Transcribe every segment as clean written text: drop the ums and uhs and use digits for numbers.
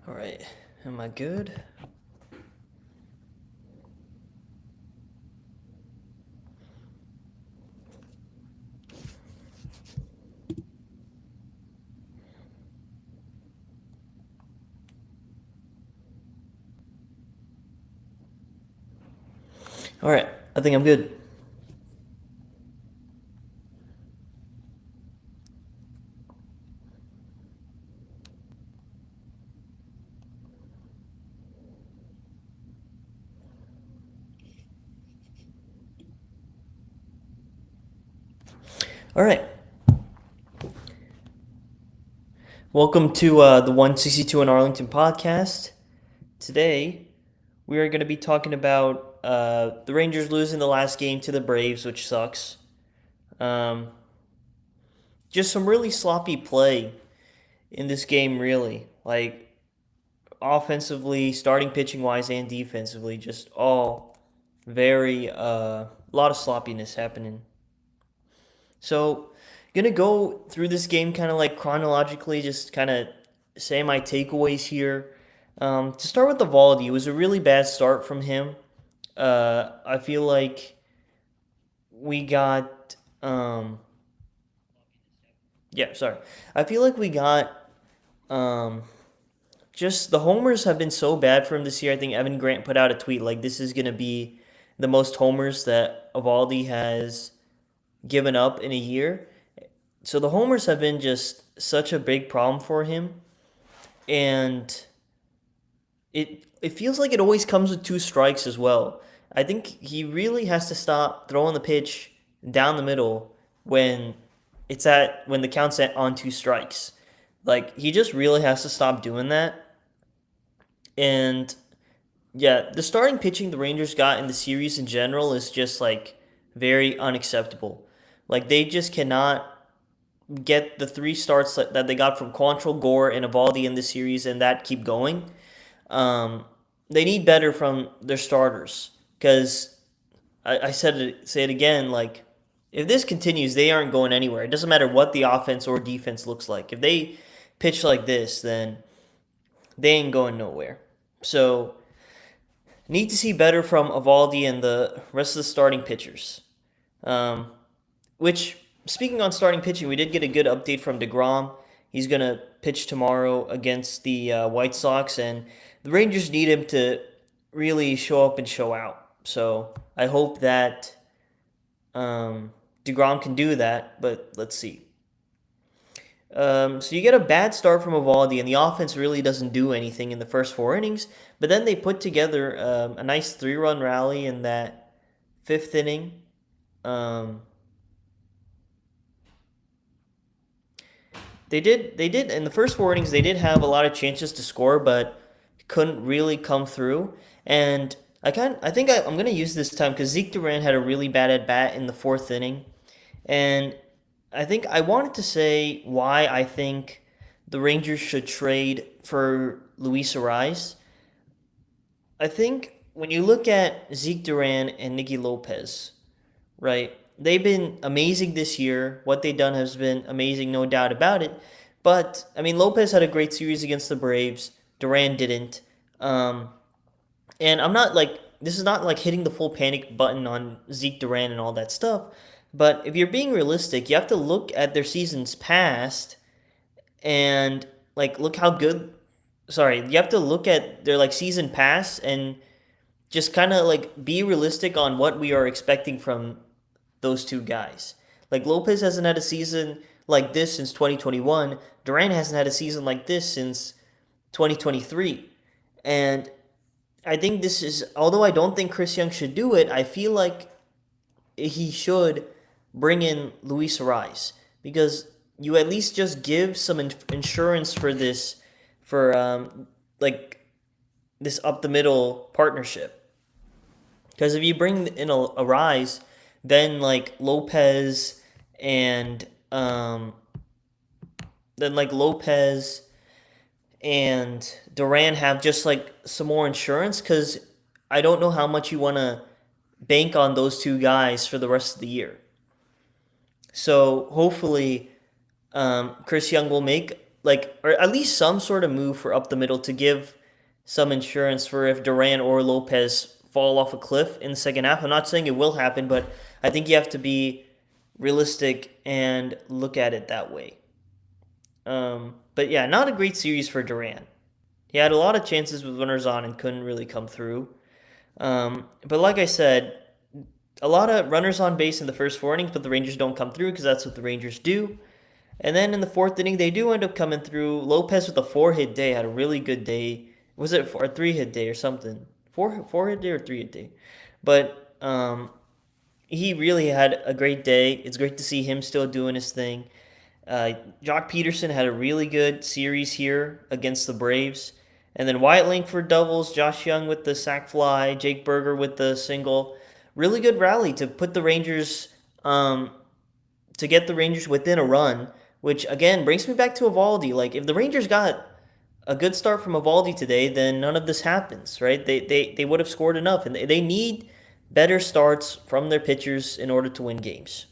All right, am I good? All right, I think I'm good. All right, welcome to the 162 in Arlington podcast. Today, we are going to be talking about the Rangers losing the last game to the Braves, which sucks. Um, just some really sloppy play in this game, really. Like, offensively, starting pitching wise, and defensively, just all very, a lot of sloppiness happening. So, gonna go through this game kind of like chronologically, just kind of say my takeaways here. To start with the Valdi, it was a really bad start from him. I feel like we got, yeah, sorry. I feel like we got, um, just the homers have been so bad for him this year. I think Evan Grant put out a tweet like this is gonna be the most homers that Evaldi has given up in a year. So the homers have been just such a big problem for him, and it feels like it always comes with two strikes as well. I think he really has to stop throwing the pitch down the middle when when the count's at on two strikes. Like he just really has to stop doing that. And yeah, the starting pitching the Rangers got in the series in general is just like very unacceptable. Like they just cannot get the three starts that they got from Quantrill, Gore, and Evaldi in the series and that keep going. Um, they need better from their starters because I said it, say it again. Like if this continues, they aren't going anywhere. It doesn't matter what the offense or defense looks like. If they pitch like this, then they ain't going nowhere. So need to see better from Evaldi and the rest of the starting pitchers. Um, Which, speaking on starting pitching, we did get a good update from DeGrom. He's going to pitch tomorrow against the White Sox, and the Rangers need him to really show up and show out. So I hope that DeGrom can do that, but let's see. So you get a bad start from Evaldi, and the offense really doesn't do anything in the first four innings. But then they put together a nice three-run rally in that fifth inning. Um, they did in the first four innings. They did have a lot of chances to score, but couldn't really come through. And I think I'm gonna use this time because Zeke Duran had a really bad at bat in the fourth inning, and I think I wanted to say why I think the Rangers should trade for Luis Ariz. I think when you look at Zeke Duran and Nicky Lopez, right? They've been amazing this year. What they've done has been amazing, no doubt about it. But I mean, Lopez had a great series against the Braves. Duran didn't. Um, and I'm not like this is not like hitting the full panic button on Zeke Duran and all that stuff. But if you're being realistic, you have to look at their seasons past and like look how good. Sorry, you have to look at their like season past and just kind of like be realistic on what we are expecting from those two guys. Like Lopez hasn't had a season like this since 2021. Duran hasn't had a season like this since 2023. And I think this is, although I don't think Chris Young should do it, I feel like he should bring in Luis Ariz because you at least just give some insurance for this, for like this up the middle partnership. Because if you bring in a Rise, then like Lopez and then like Lopez and Duran have just like some more insurance. Because I don't know how much you want to bank on those two guys for the rest of the year. So hopefully, Chris Young will make like, or at least some sort of move for up the middle to give some insurance for if Duran or Lopez fall off a cliff in the second half. I'm not saying it will happen, but I think you have to be realistic and look at it that way. But yeah, not a great series for Duran. He had a lot of chances with runners on and couldn't really come through. But like I said, a lot of runners on base in the first four innings, but the Rangers don't come through because that's what the Rangers do. And then in the fourth inning, they do end up coming through. Lopez with a four-hit day had a really good day. Was it a three-hit day or something? Four-hit day or three-hit day? But he really had a great day. It's great to see him still doing his thing. Jock Peterson had a really good series here against the Braves. And then Wyatt Langford doubles, Josh Young with the sac fly, Jake Burger with the single. Really good rally to put the Rangers, to get the Rangers within a run, which again brings me back to Evaldi. Like if the Rangers got a good start from Evaldi today, then none of this happens, right? They would have scored enough, and they need better starts from their pitchers in order to win games.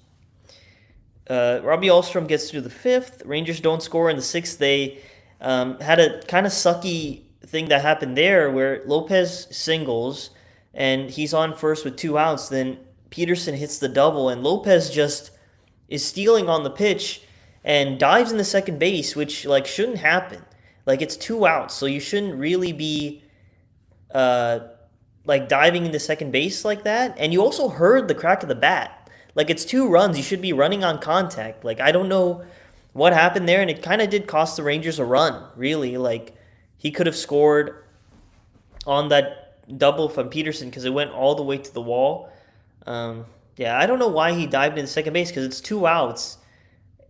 Robbie Alstrom gets through the fifth. Rangers don't score in the sixth. They had a kind of sucky thing that happened there where Lopez singles and he's on first with two outs. Then Peterson hits the double, and Lopez just is stealing on the pitch and dives into second base, which like shouldn't happen. Like it's two outs, so you shouldn't really be uh, like diving into second base like that. And you also heard the crack of the bat. Like it's two runs, you should be running on contact. Like I don't know what happened there, and it kind of did cost the Rangers a run. Really, like he could have scored on that double from Peterson because it went all the way to the wall. Yeah, I don't know why he dived into second base because it's two outs,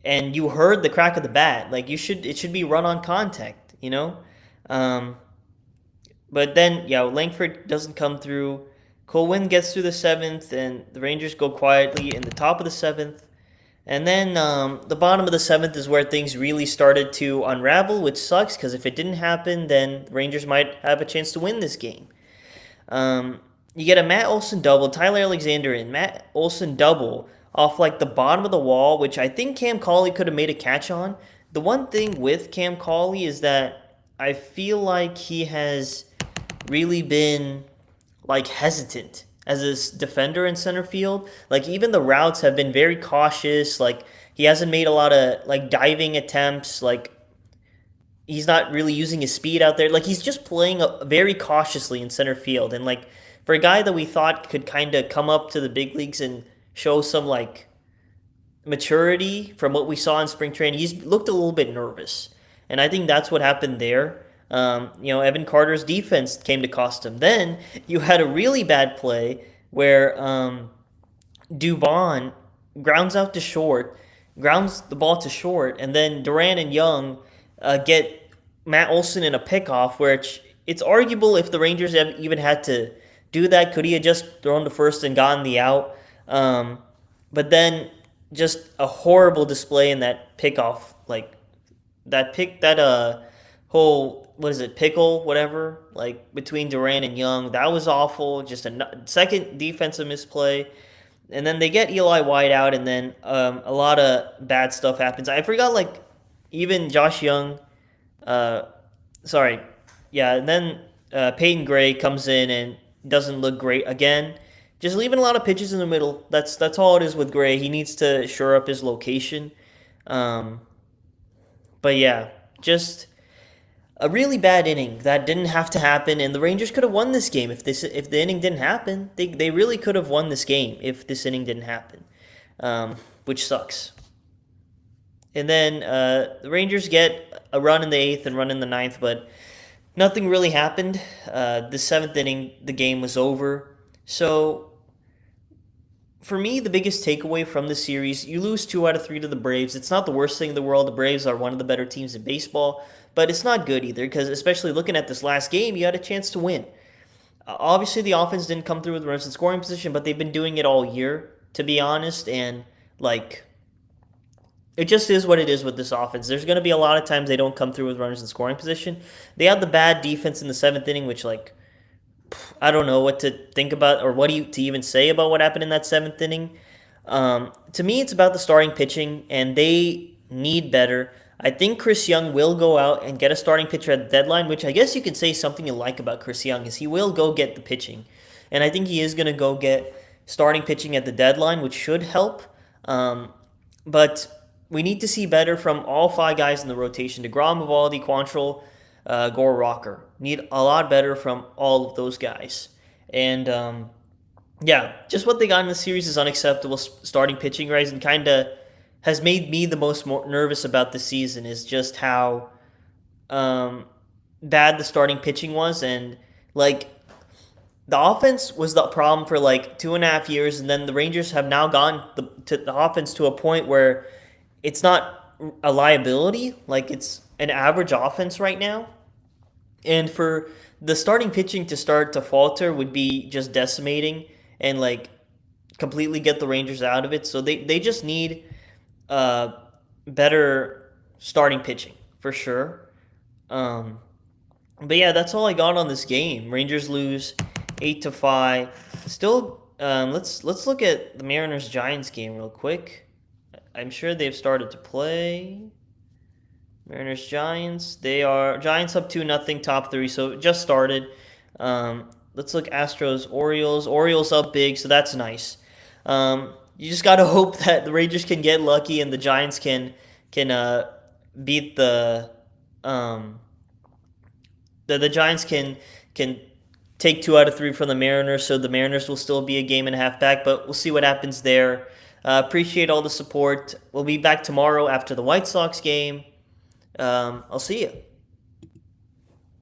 and you heard the crack of the bat. Like it should be run on contact, you know. Um, but then yeah, Langford doesn't come through. Colwyn gets through the seventh, and the Rangers go quietly in the top of the seventh. And then the bottom of the seventh is where things really started to unravel, which sucks because if it didn't happen, then the Rangers might have a chance to win this game. You get a Matt Olson double, Tyler Alexander and Matt Olson double off like the bottom of the wall, which I think Cam Cauley could have made a catch on. The one thing with Cam Cauley is that I feel like he has really been like hesitant as a defender in center field. Like even the routes have been very cautious. Like he hasn't made a lot of like diving attempts. Like he's not really using his speed out there. Like he's just playing very cautiously in center field. And like for a guy that we thought could kind of come up to the big leagues and show some like maturity from what we saw in spring training, he's looked a little bit nervous. And I think that's what happened there. Evan Carter's defense came to cost him. Then you had a really bad play where Dubon grounds out to short, grounds the ball to short, and then Duran and Young get Matt Olson in a pickoff where it's arguable if the Rangers have even had to do that. Could he have just thrown to first and gotten the out? But then just a horrible display in that pickoff, like that whole what is it, pickle, whatever, like between Duran and Young. That was awful. Just a second defensive misplay. And then they get Eli White out, and then a lot of bad stuff happens. I forgot, like, even Josh Young, sorry, yeah, and then Peyton Gray comes in and doesn't look great again. Just leaving a lot of pitches in the middle. That's all it is with Gray. He needs to shore up his location. But yeah, just a really bad inning that didn't have to happen, and the Rangers could have won this game if the inning didn't happen. They really could have won this game if this inning didn't happen, which sucks. And then the Rangers get a run in the eighth and run in the ninth, but nothing really happened. The seventh inning, the game was over. So for me, the biggest takeaway from the series, you lose 2 out of 3 to the Braves. It's not the worst thing in the world. The Braves are one of the better teams in baseball, but it's not good either because especially looking at this last game, you had a chance to win. Obviously, the offense didn't come through with runners in scoring position, but they've been doing it all year, to be honest, and like it just is what it is with this offense. There's going to be a lot of times they don't come through with runners in scoring position. They had the bad defense in the seventh inning, which like I don't know what to think about or to even say about what happened in that seventh inning. To me, it's about the starting pitching, and they need better. I think Chris Young will go out and get a starting pitcher at the deadline, which I guess you could say something you like about Chris Young is he will go get the pitching. And I think he is going to go get starting pitching at the deadline, which should help. Um, but we need to see better from all five guys in the rotation: DeGrom, Evaldi, Quantrill, Gore, Rocker. Need a lot better from all of those guys. And yeah, just what they got in the series is unacceptable. Starting pitching, right, and kind of has made me the most nervous about the season is just how um, bad the starting pitching was, and like the offense was the problem for like 2.5 years, and then the Rangers have now gone to the offense to a point where it's not a liability, like it's an average offense right now, and for the starting pitching to start to falter would be just decimating and like completely get the Rangers out of it. So they just need uh, better starting pitching for sure. Um, but yeah, that's all I got on this game. Rangers lose 8-5. Still, let's look at the Mariners Giants game real quick. I'm sure they've started to play. Mariners Giants. They are Giants up 2-0, top three. So it just started. Let's look Astros Orioles. Orioles up big, so that's nice. You just gotta hope that the Rangers can get lucky and the Giants can beat um, the Giants can take 2 out of 3 from the Mariners, so the Mariners will still be a game and a half back, but we'll see what happens there. Appreciate all the support. We'll be back tomorrow after the White Sox game. I'll see you.